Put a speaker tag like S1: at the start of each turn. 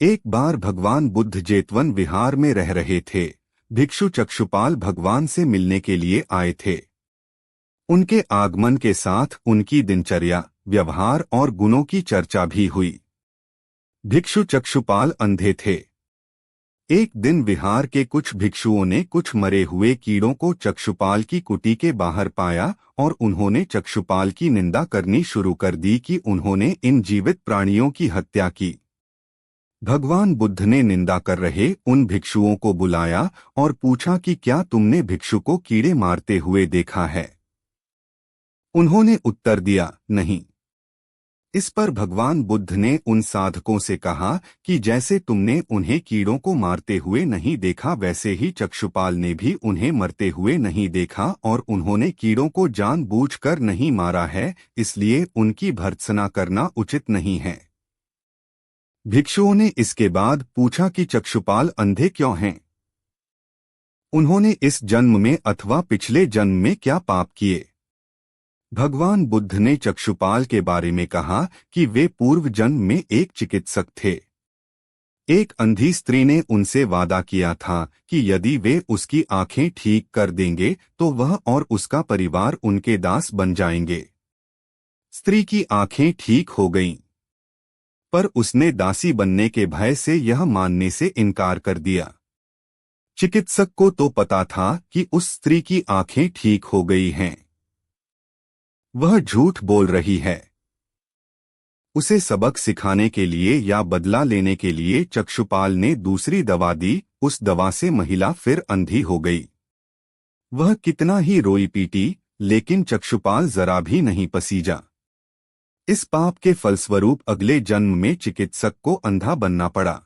S1: एक बार भगवान बुद्ध जेतवन विहार में रह रहे थे। भिक्षु चक्षुपाल भगवान से मिलने के लिए आए थे। उनके आगमन के साथ उनकी दिनचर्या, व्यवहार और गुणों की चर्चा भी हुई। भिक्षु चक्षुपाल अंधे थे। एक दिन विहार के कुछ भिक्षुओं ने कुछ मरे हुए कीड़ों को चक्षुपाल की कुटी के बाहर पाया और उन्होंने चक्षुपाल की निंदा करनी शुरू कर दी कि उन्होंने इन जीवित प्राणियों की हत्या की। भगवान बुद्ध ने निंदा कर रहे उन भिक्षुओं को बुलाया और पूछा कि क्या तुमने भिक्षु को कीड़े मारते हुए देखा है? उन्होंने उत्तर दिया, नहीं। इस पर भगवान बुद्ध ने उन साधकों से कहा कि जैसे तुमने उन्हें कीड़ों को मारते हुए नहीं देखा, वैसे ही चक्षुपाल ने भी उन्हें मरते हुए नहीं देखा और उन्होंने कीड़ों को जानबूझकर नहीं मारा है, इसलिए उनकी भर्त्सना करना उचित नहीं है। भिक्षुओं ने इसके बाद पूछा कि चक्षुपाल अंधे क्यों हैं? उन्होंने इस जन्म में अथवा पिछले जन्म में क्या पाप किए? भगवान बुद्ध ने चक्षुपाल के बारे में कहा कि वे पूर्व जन्म में एक चिकित्सक थे। एक अंधी स्त्री ने उनसे वादा किया था कि यदि वे उसकी आंखें ठीक कर देंगे तो वह और उसका परिवार उनके दास बन जाएंगे। स्त्री की आंखें ठीक हो गईं, पर उसने दासी बनने के भय से यह मानने से इनकार कर दिया। चिकित्सक को तो पता था कि उस स्त्री की आंखें ठीक हो गई हैं। वह झूठ बोल रही है। उसे सबक सिखाने के लिए या बदला लेने के लिए चक्षुपाल ने दूसरी दवा दी। उस दवा से महिला फिर अंधी हो गई। वह कितना ही रोई पीटी, लेकिन चक्षुपाल जरा भी नहीं पसीजा। इस पाप के फलस्वरूप अगले जन्म में चिकित्सक को अंधा बनना पड़ा।